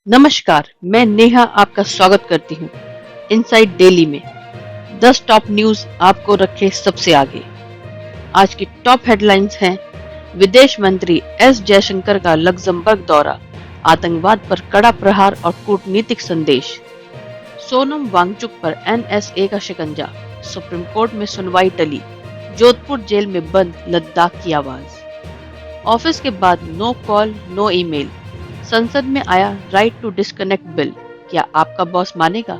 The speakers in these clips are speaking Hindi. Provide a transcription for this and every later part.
नमस्कार, मैं नेहा आपका स्वागत करती हूँ इनसाइड डेली में। 10 टॉप न्यूज आपको रखे सबसे आगे। आज की टॉप हेडलाइंस हैं: विदेश मंत्री एस जयशंकर का लक्जमबर्ग दौरा, आतंकवाद पर कड़ा प्रहार और कूटनीतिक संदेश। सोनम वांगचुक पर एनएसए का शिकंजा, सुप्रीम कोर्ट में सुनवाई टली। जोधपुर जेल में बंद लद्दाख की आवाज। ऑफिस के बाद नो कॉल नो ईमेल, संसद में आया राइट टू डिस्कनेक्ट बिल। क्या आपका बॉस मानेगा?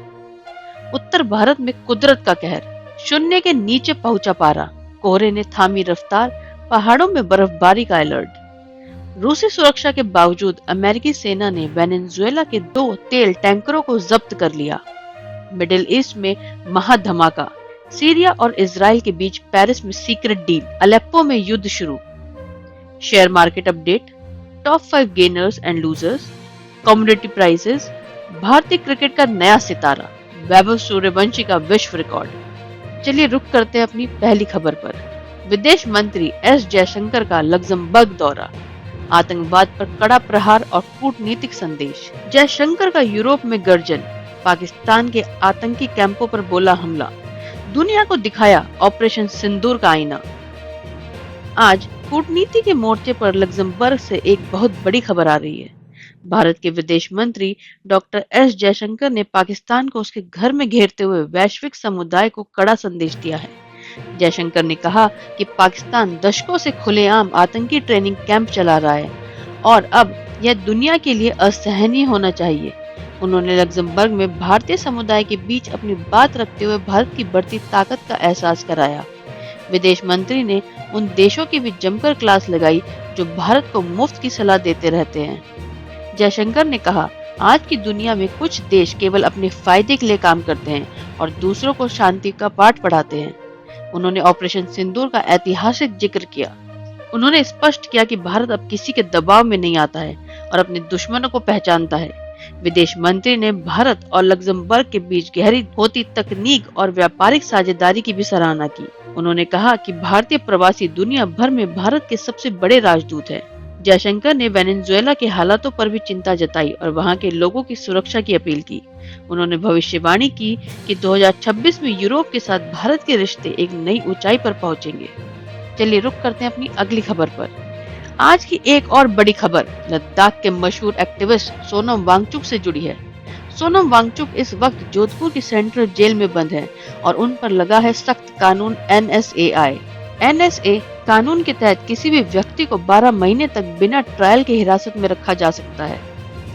उत्तर भारत में कुदरत का कहर, शून्य के नीचे पहुंचा पारा, कोहरे ने थामी रफ्तार, पहाड़ों में बर्फबारी का अलर्ट। रूसी सुरक्षा के बावजूद अमेरिकी सेना ने वेनेजुएला के 2 तेल टैंकरों को जब्त कर लिया। मिडिल ईस्ट में महाधमाका, सीरिया और इजराइल के बीच पेरिस में सीक्रेट डील, अलेप्पो में युद्ध शुरू। Share market update, top 5 gainers and losers, commodity prices, भारतीय क्रिकेट का नया सितारा, वैभव सूर्यवंशी का विश्व रिकॉर्ड। चलिए रुक करते हैं अपनी पहली खबर पर। विदेश मंत्री एस जयशंकर का लक्जमबर्ग दौरा, आतंकवाद पर कड़ा प्रहार और कूटनीतिक संदेश। जयशंकर का यूरोप में गर्जन, पाकिस्तान के आतंकी कैंपों पर बोला हमला, दुनिया को दिखाया ऑपरेशन सिंदूर का आईना। आज कूटनीति के मोर्चे पर लक्जमबर्ग से एक बहुत बड़ी खबर आ रही है। भारत के विदेश मंत्री डॉक्टर एस जयशंकर ने पाकिस्तान को उसके घर में घेरते हुए वैश्विक समुदाय को कड़ा संदेश दिया है। जयशंकर ने कहा कि पाकिस्तान दशकों से खुलेआम आतंकी ट्रेनिंग कैंप चला रहा है और अब यह दुनिया के लिए असहनीय होना चाहिए। उन्होंने लक्जमबर्ग में भारतीय समुदाय के बीच अपनी बात रखते हुए भारत की बढ़ती ताकत का एहसास कराया। विदेश मंत्री ने उन देशों की भी जमकर क्लास लगाई जो भारत को मुफ्त की सलाह देते रहते हैं। जयशंकर ने कहा, आज की दुनिया में कुछ देश केवल अपने फायदे के लिए काम करते हैं और दूसरों को शांति का पाठ पढ़ाते हैं। उन्होंने ऑपरेशन सिंदूर का ऐतिहासिक जिक्र किया। उन्होंने स्पष्ट किया कि भारत अब किसी के दबाव में नहीं आता है और अपने दुश्मनों को पहचानता है। विदेश मंत्री ने भारत और लक्जमबर्ग के बीच गहरी होती तकनीक और व्यापारिक साझेदारी की भी सराहना की। उन्होंने कहा कि भारतीय प्रवासी दुनिया भर में भारत के सबसे बड़े राजदूत हैं। जयशंकर ने वेनेजुएला के हालातों पर भी चिंता जताई और वहां के लोगों की सुरक्षा की अपील की। उन्होंने भविष्यवाणी की कि 2026 में यूरोप के साथ भारत के रिश्ते एक नई ऊंचाई पर पहुंचेंगे। चलिए रुक करते हैं अपनी अगली खबर पर। आज की एक और बड़ी खबर लद्दाख के मशहूर एक्टिविस्ट सोनम वांगचुक से जुड़ी है। सोनम वांगचुक इस वक्त जोधपुर की सेंट्रल जेल में बंद है और उन पर लगा है सख्त कानून NSAI। NSA कानून के तहत किसी भी व्यक्ति को 12 महीने तक बिना ट्रायल के हिरासत में रखा जा सकता है।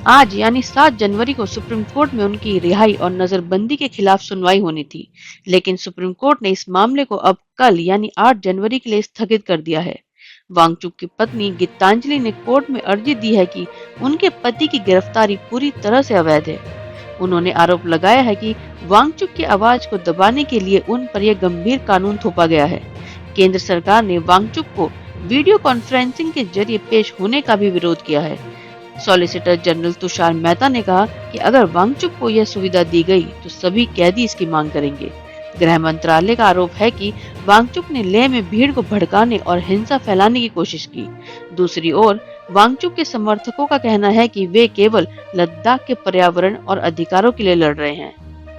आज यानी 7 जनवरी को सुप्रीम कोर्ट में उनकी रिहाई और नजरबंदी के खिलाफ सुनवाई होनी थी, लेकिन सुप्रीम कोर्ट ने इस मामले को अब कल यानी 8 जनवरी के लिए स्थगित कर दिया है। वांगचुक की पत्नी गीतांजलि ने कोर्ट में अर्जी दी है कि उनके पति की गिरफ्तारी पूरी तरह से अवैध है। उन्होंने आरोप लगाया है कि वांगचुक की आवाज को दबाने के लिए उन पर यह गंभीर कानून थोपा गया है। केंद्र सरकार ने वांगचुक को वीडियो कॉन्फ्रेंसिंग के जरिए पेश होने का भी विरोध किया है। सॉलिसिटर जनरल तुषार मेहता ने कहा कि अगर वांगचुक को यह सुविधा दी गई तो सभी कैदी इसकी मांग करेंगे। गृह मंत्रालय का आरोप है कि वांगचुक ने लेह में भीड़ को भड़काने और हिंसा फैलाने की कोशिश की। दूसरी ओर वांगचुक के समर्थकों का कहना है कि वे केवल लद्दाख के पर्यावरण और अधिकारों के लिए लड़ रहे हैं।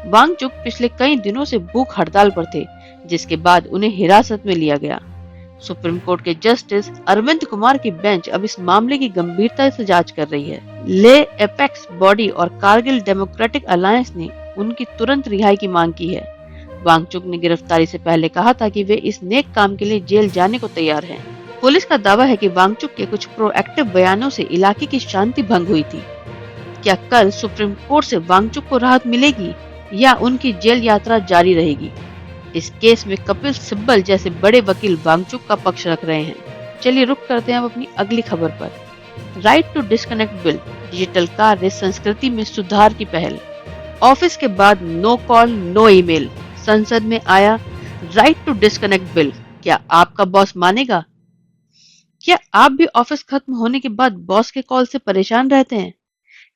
वांगचुक पिछले कई दिनों से भूख हड़ताल पर थे, जिसके बाद उन्हें हिरासत में लिया गया। सुप्रीम कोर्ट के जस्टिस अरविंद कुमार की बेंच अब इस मामले की गंभीरता से जांच कर रही है। लेह एपेक्स बॉडी और कारगिल डेमोक्रेटिक अलायंस ने उनकी तुरंत रिहाई की मांग की है। वांगचुक ने गिरफ्तारी से पहले कहा था कि वे इस नेक काम के लिए जेल जाने को तैयार हैं। पुलिस का दावा है कि वांगचुक के कुछ प्रोएक्टिव बयानों से इलाके की शांति भंग हुई थी। क्या कल सुप्रीम कोर्ट से वांगचुक को राहत मिलेगी या उनकी जेल यात्रा जारी रहेगी? इस केस में कपिल सिब्बल जैसे बड़े वकील वांगचुक का पक्ष रख रहे हैं। चलिए रुक करते हैं अब अपनी अगली खबर पर। Right to disconnect bill, digital कार्य संस्कृति में सुधार की पहल। ऑफिस के बाद नो कॉल नो ईमेल, संसद में आया राइट टू डिस्कनेक्ट बिल। क्या आपका बॉस मानेगा? क्या आप भी ऑफिस खत्म होने के बाद बॉस के कॉल से परेशान रहते हैं?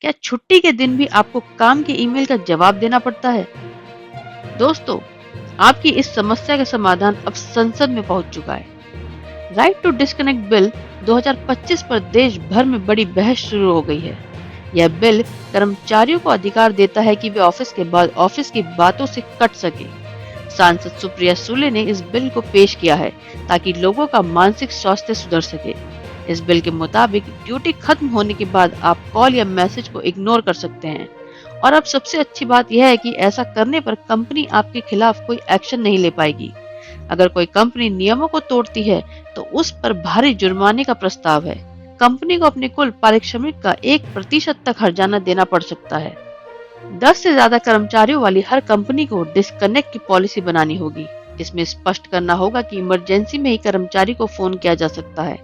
क्या छुट्टी के दिन भी आपको काम के ईमेल का जवाब देना पड़ता है? दोस्तों, आपकी इस समस्या का समाधान अब संसद में पहुंच चुका है। राइट टू डिस्कनेक्ट बिल 2025 पर देश भर में बड़ी बहस शुरू हो गई है। यह बिल कर्मचारियों को अधिकार देता है कि वे ऑफिस के बाद ऑफिस की बातों से कट सके। सांसद सुप्रिया सुले ने इस बिल को पेश किया है ताकि लोगों का मानसिक स्वास्थ्य सुधर सके। इस बिल के मुताबिक ड्यूटी खत्म होने के बाद आप कॉल या मैसेज को इग्नोर कर सकते हैं। और अब सबसे अच्छी बात यह है कि ऐसा करने पर कंपनी आपके खिलाफ कोई एक्शन नहीं ले पाएगी। अगर कोई कंपनी नियमों को तोड़ती है तो उस पर भारी जुर्माने का प्रस्ताव है। कंपनी को अपने कुल पारिश्रमिक का 1% तक हर्जाना देना पड़ सकता है। 10 से ज्यादा कर्मचारियों वाली हर कंपनी को डिस्कनेक्ट की पॉलिसी बनानी होगी। इसमें स्पष्ट करना होगा कि इमरजेंसी में ही कर्मचारी को फोन किया जा सकता है।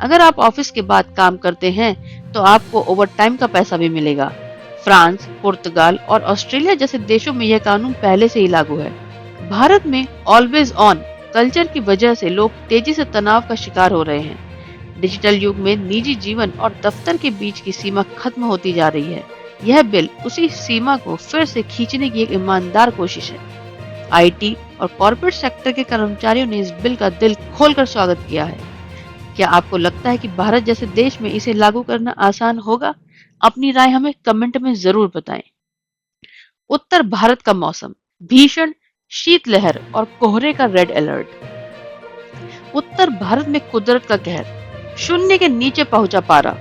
अगर आप ऑफिस के बाद काम करते हैं तो आपको ओवरटाइम का पैसा भी मिलेगा। फ्रांस, पुर्तगाल और ऑस्ट्रेलिया जैसे देशों में यह कानून पहले से ही लागू है। भारत में ऑलवेज ऑन कल्चर की वजह से लोग तेजी से तनाव का शिकार हो रहे हैं। डिजिटल युग में निजी जीवन और दफ्तर के बीच की सीमा खत्म होती जा रही है। यह बिल उसी सीमा को फिर से खींचने की एक ईमानदार कोशिश है। आईटी और कॉर्पोरेट सेक्टर के कर्मचारियों ने इस बिल का दिल खोलकर स्वागत किया है। क्या आपको लगता है कि भारत जैसे देश में इसे लागू करना आसान होगा? अपनी राय हमें कमेंट में जरूर बताएं। उत्तर भारत का मौसम, भीषण शीतलहर और कोहरे का रेड अलर्ट। उत्तर भारत में कुदरत का कहर, शून्य के नीचे पहुंचा पारा,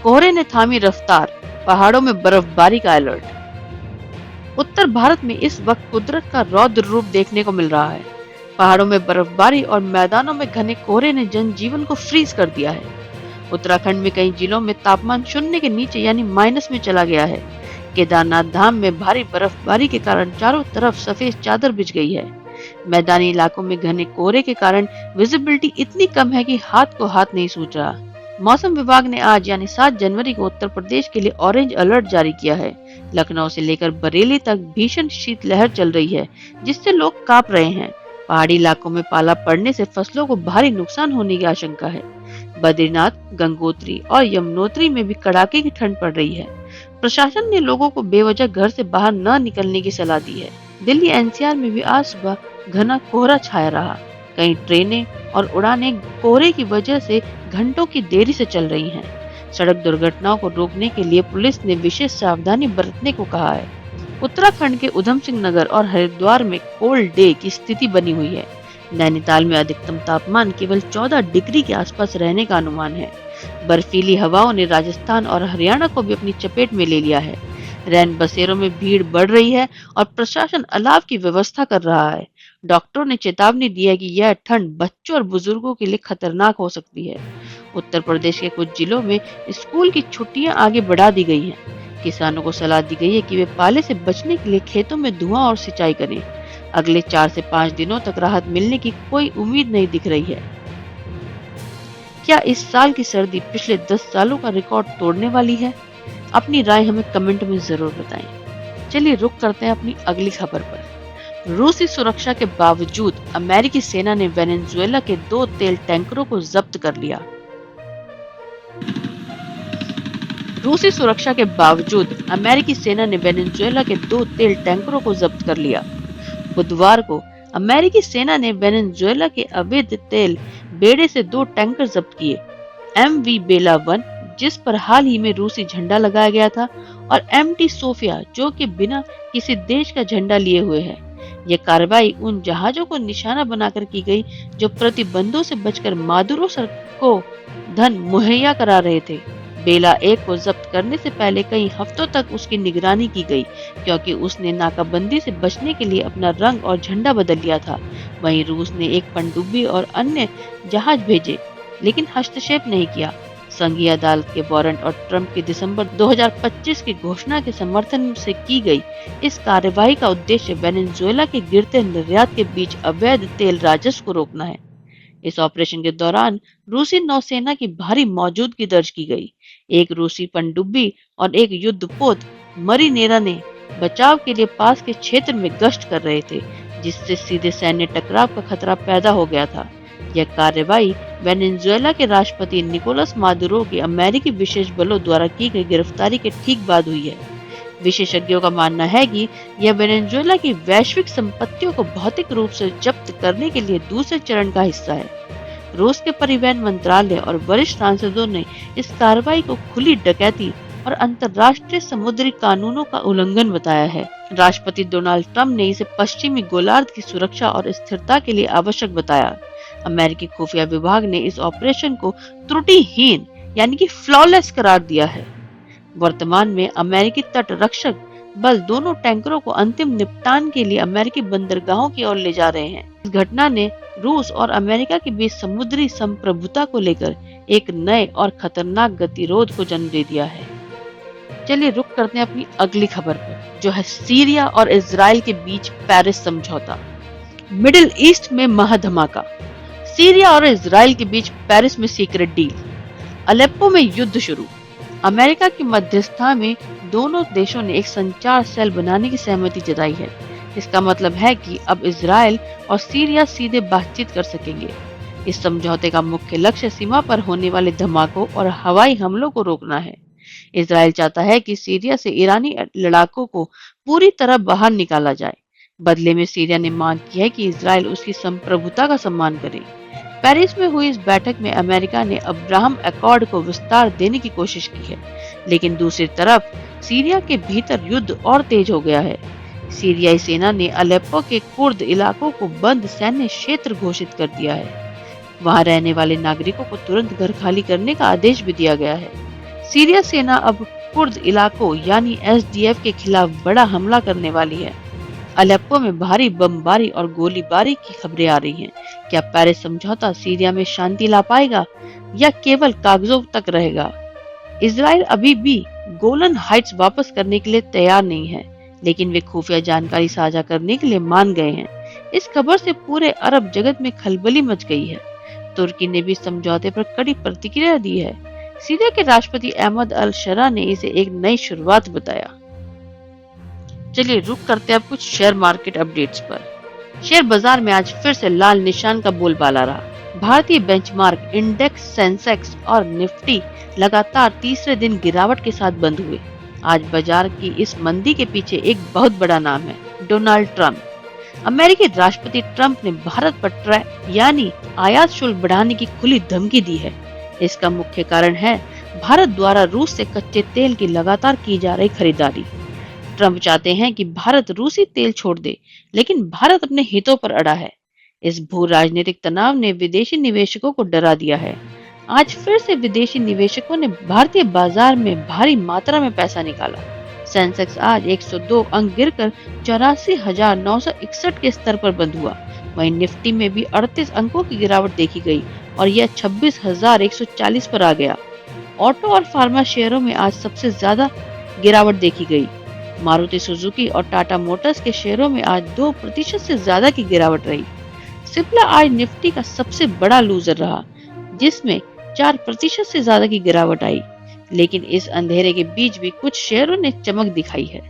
कोहरे ने थामी रफ्तार, पहाड़ों में बर्फबारी का अलर्ट। उत्तर भारत में इस वक्त कुदरत का रौद्र रूप देखने को मिल रहा है। पहाड़ों में बर्फबारी और मैदानों में घने कोहरे ने जनजीवन को फ्रीज कर दिया है। उत्तराखंड में कई जिलों में तापमान शून्य के नीचे यानी माइनस में चला गया है। केदारनाथ धाम में भारी बर्फबारी के कारण चारों तरफ सफेद चादर बिछ गई है। मैदानी इलाकों में घने कोहरे के कारण विजिबिलिटी इतनी कम है कि हाथ को हाथ नहीं सूझ रहा। मौसम विभाग ने आज यानी 7 जनवरी को उत्तर प्रदेश के लिए ऑरेंज अलर्ट जारी किया है। लखनऊ से लेकर बरेली तक भीषण शीतलहर चल रही है, जिससे लोग कांप रहे हैं। पहाड़ी इलाकों में पाला पड़ने से फसलों को भारी नुकसान होने की आशंका है। बद्रीनाथ, गंगोत्री और यमुनोत्री में भी कड़ाके की ठंड पड़ रही है। प्रशासन ने लोगों को बेवजह घर से बाहर न निकलने की सलाह दी है। दिल्ली एनसीआर में भी आज सुबह घना कोहरा छाया रहा। कई ट्रेनें और उड़ानें कोहरे की वजह से घंटों की देरी से चल रही हैं। सड़क दुर्घटनाओं को रोकने के लिए पुलिस ने विशेष सावधानी बरतने को कहा है। उत्तराखंड के उधम सिंह नगर और हरिद्वार में कोल्ड डे की स्थिति बनी हुई है। नैनीताल में अधिकतम तापमान केवल 14 डिग्री के आसपास रहने का अनुमान है। बर्फीली हवाओं ने राजस्थान और हरियाणा को भी अपनी चपेट में ले लिया है। रैन बसेरों में भीड़ बढ़ रही है और प्रशासन अलाव की व्यवस्था कर रहा है। डॉक्टरों ने चेतावनी दी है कि यह ठंड बच्चों और बुजुर्गों के लिए खतरनाक हो सकती है। उत्तर प्रदेश के कुछ जिलों में स्कूल की छुट्टियां आगे बढ़ा दी गई हैं। किसानों को सलाह दी गई है कि वे पाले से बचने के लिए खेतों में धुआं और सिंचाई करें। अगले 4 से 5 दिनों तक राहत मिलने की कोई उम्मीद नहीं दिख रही है। क्या इस साल की सर्दी पिछले 10 सालों का रिकॉर्ड तोड़ने वाली है? अपनी राय हमें कमेंट में जरूर बताएं। चलिए रुक करते हैं अपनी अगली खबर पर। रूसी सुरक्षा के बावजूद अमेरिकी सेना ने वेनेजुएला के 2 तेल टैंकरों को जब्त कर लिया। रूसी सुरक्षा के बावजूद अमेरिकी सेना ने वेनेजुएला के 2 तेल टैंकरों को जब्त कर लिया। बुधवार को अमेरिकी सेना ने वेनेजुएला के अवैध तेल बेड़े से 2 टैंकर जब्त किए। MV बेला 1, जिस पर हाल ही में रूसी झंडा लगाया गया था, और MT सोफिया, जो कि बिना किसी देश का झंडा लिए हुए है। यह कार्रवाई उन जहाजों को निशाना बनाकर की गई जो प्रतिबंधों से बचकर मादुरो को धन मुहैया करा रहे थे। बेला 1 को जब्त करने से पहले कई हफ्तों तक उसकी निगरानी की गई, क्योंकि उसने नाकाबंदी से बचने के लिए अपना रंग और झंडा बदल लिया था। वहीं रूस ने एक पनडुब्बी और अन्य जहाज भेजे, लेकिन हस्तक्षेप नहीं किया। संघीय अदालत के वारंट और ट्रंप की दिसंबर 2025 की घोषणा के समर्थन से की गई इस कार्यवाही का उद्देश्य वेनेजुएला के गिरते निर्यात के बीच अवैध तेल राजस्व को रोकना है। इस ऑपरेशन के दौरान रूसी नौसेना की भारी मौजूदगी दर्ज की गई। एक रूसी पनडुब्बी और एक युद्धपोत मरीनेरा ने बचाव के लिए पास के क्षेत्र में गश्त कर रहे थे, जिससे सीधे सैन्य टकराव का खतरा पैदा हो गया था। यह कार्रवाई वेनेजुएला के राष्ट्रपति निकोलस मादुरो की अमेरिकी विशेष बलों द्वारा की गई गिरफ्तारी के ठीक बाद हुई है। विशेषज्ञों का मानना है कि यह वेनेजुएला की वैश्विक संपत्तियों को भौतिक रूप से जब्त करने के लिए दूसरे चरण का हिस्सा है। रूस के परिवहन मंत्रालय और वरिष्ठ सांसदों ने इस कार्रवाई को खुली डकैती और अंतर्राष्ट्रीय समुद्री कानूनों का उल्लंघन बताया है। राष्ट्रपति डोनाल्ड ट्रंप ने इसे पश्चिमी गोलार्ध की सुरक्षा और स्थिरता के लिए आवश्यक बताया। अमेरिकी खुफिया विभाग ने इस ऑपरेशन को त्रुटिहीन यानी कि फ्लॉलेस करार दिया है। वर्तमान में अमेरिकी तट रक्षक बल दोनों टैंकरों को अंतिम निपटान के लिए अमेरिकी बंदरगाहों की ओर ले जा रहे हैं। इस घटना ने रूस और अमेरिका के बीच समुद्री संप्रभुता को लेकर एक नए और खतरनाक गतिरोध को जन्म दे दिया है। चलिए रुक करते हैं अपनी अगली खबर पर, जो है सीरिया और इजराइल के बीच पेरिस समझौता। मिडिल ईस्ट में महाधमाका। सीरिया और इजराइल के बीच पेरिस में सीक्रेट डील। अलेप्पो में युद्ध शुरू। अमेरिका की मध्यस्थता में दोनों देशों ने एक संचार सेल बनाने की सहमति जताई है। इसका मतलब है कि अब इजराइल और सीरिया सीधे बातचीत कर सकेंगे। इस समझौते का मुख्य लक्ष्य सीमा पर होने वाले धमाकों और हवाई हमलों को रोकना है। इजराइल चाहता है कि सीरिया से ईरानी लड़ाकों को पूरी तरह बाहर निकाला जाए। बदले में सीरिया ने मांग की है कि इजराइल उसकी संप्रभुता का सम्मान करे। पेरिस में हुई इस बैठक में अमेरिका ने अब्राहम अकॉर्ड को विस्तार देने की कोशिश की है, लेकिन दूसरी तरफ सीरिया के भीतर युद्ध और तेज हो गया है। सीरियाई सेना ने अलेप्पो के कुर्द इलाकों को बंद सैन्य क्षेत्र घोषित कर दिया है। वहां रहने वाले नागरिकों को तुरंत घर खाली करने का आदेश भी दिया गया है। सीरिया सेना अब कुर्द इलाकों यानी एसडीएफ के खिलाफ बड़ा हमला करने वाली है। अलेप्पो में भारी बमबारी और गोलीबारी की खबरें आ रही हैं। क्या पेरिस समझौता सीरिया में शांति ला पाएगा या केवल कागजों तक रहेगा? इजराइल अभी भी गोलन हाइट्स वापस करने के लिए तैयार नहीं है, लेकिन वे खुफिया जानकारी साझा करने के लिए मान गए हैं। इस खबर से पूरे अरब जगत में खलबली मच गई है। तुर्की ने भी समझौते पर कड़ी प्रतिक्रिया दी है। सीरिया के राष्ट्रपति अहमद अल शरा ने इसे एक नई शुरुआत बताया। चलिए रुक करते हैं अब कुछ शेयर मार्केट अपडेट्स पर। शेयर बाजार में आज फिर से लाल निशान का बोलबाला रहा। भारतीय बेंचमार्क इंडेक्स, सेंसेक्स और निफ्टी लगातार तीसरे दिन गिरावट के साथ बंद हुए। आज बाजार की इस मंदी के पीछे एक बहुत बड़ा नाम है, डोनाल्ड ट्रंप। अमेरिकी राष्ट्रपति ट्रंप ने भारत पर यानी आयात शुल्क बढ़ाने की खुली धमकी दी है। इसका मुख्य कारण है भारत द्वारा रूस से कच्चे तेल की लगातार की जा रही खरीदारी। ट्रंप चाहते हैं कि भारत रूसी तेल छोड़ दे, लेकिन भारत अपने हितों पर अड़ा है। इस भू राजनीतिक तनाव ने विदेशी निवेशकों को डरा दिया है। आज फिर से विदेशी निवेशकों ने भारतीय बाजार में भारी मात्रा में पैसा निकाला। सेंसेक्स आज 102 अंक गिरकर 84,961 के स्तर पर बंद हुआ। वहीं निफ्टी में भी 38 अंकों की गिरावट देखी गई और यह 26,140 पर आ गया। ऑटो और फार्मा शेयरों में आज सबसे ज्यादा गिरावट देखी गई। मारुति सुजुकी और टाटा मोटर्स के शेयरों में आज 2% से ज्यादा की गिरावट रही। सिप्ला आज निफ्टी का सबसे बड़ा लूजर रहा, जिसमें 4% से ज्यादा की गिरावट आई। लेकिन इस अंधेरे के बीच भी कुछ शेयरों ने चमक दिखाई है।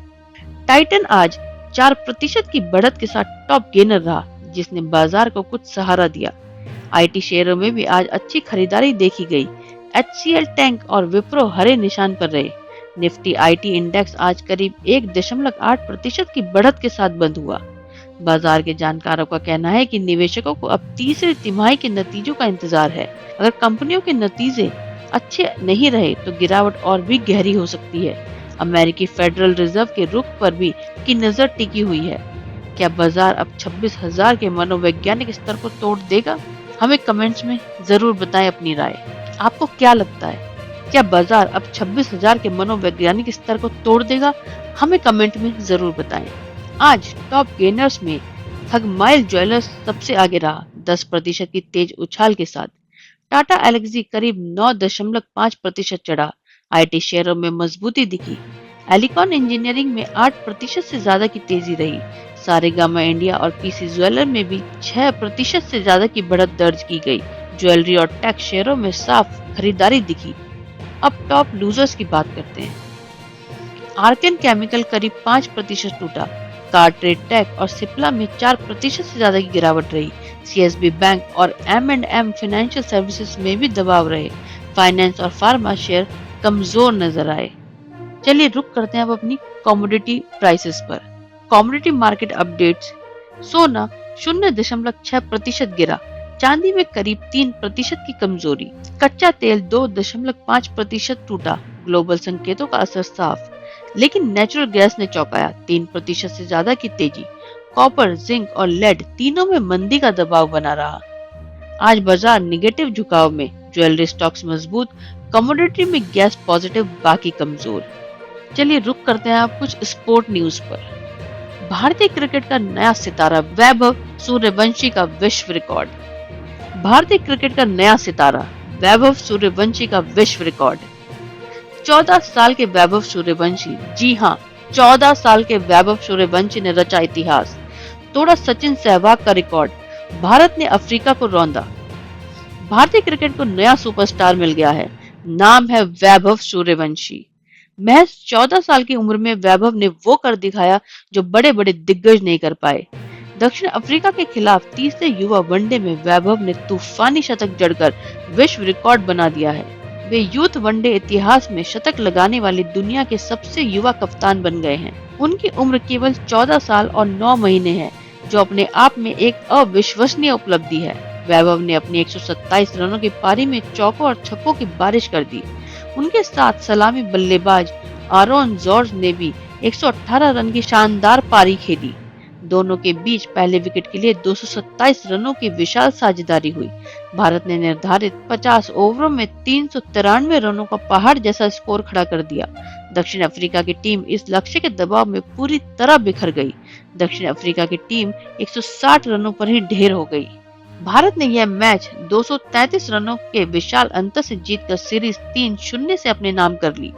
टाइटन आज 4% की बढ़त के साथ टॉप गेनर रहा, जिसने बाजार को कुछ सहारा दिया। आईटी शेयरों में भी आज अच्छी खरीदारी देखी गई। एचसीएल, टैंक और विप्रो हरे निशान पर रहे। निफ्टी आईटी इंडेक्स आज करीब 1.8% की बढ़त के साथ बंद हुआ। बाजार के जानकारों का कहना है कि निवेशकों को अब तीसरी तिमाही के नतीजों का इंतजार है। अगर कंपनियों के नतीजे अच्छे नहीं रहे तो गिरावट और भी गहरी हो सकती है। अमेरिकी फेडरल रिजर्व के रुख पर भी की नजर टिकी हुई है। क्या बाजार अब 26,000 के मनोवैज्ञानिक स्तर को तोड़ देगा? हमें कमेंट्स में जरूर बताएं अपनी राय। आपको क्या लगता है, क्या बाजार अब 26,000 के मनोवैज्ञानिक स्तर को तोड़ देगा? हमें कमेंट में जरूर बताएं। आज टॉप गेनर्स में थगमाइल ज्वेलर्स सबसे आगे रहा, 10% की तेज उछाल के साथ। टाटा एलेक्सी करीब 9.5% चढ़ा। आईटी शेयरों में मजबूती दिखी। एलिकॉन इंजीनियरिंग में 8% से ज्यादा की तेजी रही। सारेगामा इंडिया और पीसी ज्वेलर में भी 6% से ज्यादा की बढ़त दर्ज की गई। ज्वेलरी और टेक शेयरों में साफ खरीदारी दिखी। अब टॉप लूजर्स की बात करते हैं। आर्केन केमिकल करीब 5% टूटा। कार्ट्रेड टेक और सिप्ला में 4% से ज्यादा की गिरावट रही। सीएसबी बैंक और M&M फाइनेंशियल सर्विसेज में भी दबाव रहे। फाइनेंस और फार्मा शेयर कमजोर नजर आए। चलिए रुक करते हैं अब अपनी कमोडिटी प्राइसेस पर। Commodity market updates. सोना 0.6% गिरा। चांदी में करीब 3% की कमजोरी। कच्चा तेल 2.5% टूटा। ग्लोबल संकेतों का असर साफ, लेकिन नेचुरल गैस ने चौंकाया। 3% से ज्यादा की तेजी। कॉपर, जिंक और लेड तीनों में मंदी का दबाव बना रहा। आज बाजार निगेटिव झुकाव में, ज्वेलरी स्टॉक्स मजबूत, कमोडिटी में गैस पॉजिटिव, बाकी कमजोर। चलिए रुक करते हैं आप कुछ स्पोर्ट न्यूज पर। भारतीय क्रिकेट का नया सितारा वैभव सूर्यवंशी का विश्व रिकॉर्ड। भारतीय क्रिकेट का नया सितारा वैभव सूर्यवंशी का विश्व रिकॉर्ड। 14 साल के वैभव सूर्यवंशी, जी हाँ 14 साल के वैभव सूर्यवंशी ने रचा इतिहास, तोड़ा सचिन सहवाग का रिकॉर्ड। भारत ने अफ्रीका को रौंदा। भारतीय क्रिकेट को नया सुपरस्टार मिल गया है, नाम है वैभव सूर्यवंशी। महज 14 साल की उम्र में वैभव ने वो कर दिखाया जो बड़े बड़े दिग्गज नहीं कर पाए। दक्षिण अफ्रीका के खिलाफ तीसरे युवा वनडे में वैभव ने तूफानी शतक जड़कर विश्व रिकॉर्ड बना दिया है। वे यूथ वनडे इतिहास में शतक लगाने वाले दुनिया के सबसे युवा कप्तान बन गए हैं। उनकी उम्र केवल 14 साल और 9 महीने है, जो अपने आप में एक अविश्वसनीय उपलब्धि है। वैभव ने अपनी 127 रनों की पारी में चौकों और छक्कों की बारिश कर दी। उनके साथ सलामी बल्लेबाज आरोन जॉर्ज ने भी 118 रन की शानदार पारी खेली। दोनों के बीच पहले विकेट के लिए 227 रनों की विशाल साझेदारी हुई। भारत ने निर्धारित 50 ओवरों में 393 रनों का पहाड़ जैसा स्कोर खड़ा कर दिया। दक्षिण अफ्रीका की टीम इस लक्ष्य के दबाव में पूरी तरह बिखर गई। दक्षिण अफ्रीका की टीम 160 रनों पर ही ढेर हो गई। भारत ने यह मैच 233 रनों के विशाल अंतर से जीतकर सीरीज 3-0 से अपने नाम कर ली।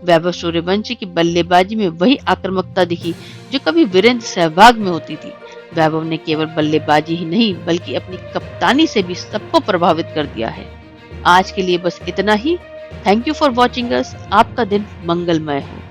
वैभव सूर्यवंशी की बल्लेबाजी में वही आक्रामकता दिखी जो कभी वीरेंद्र सहवाग में होती थी। वैभव ने केवल बल्लेबाजी ही नहीं बल्कि अपनी कप्तानी से भी सबको प्रभावित कर दिया है। आज के लिए बस इतना ही। Thank you for watching us. आपका दिन मंगलमय हो।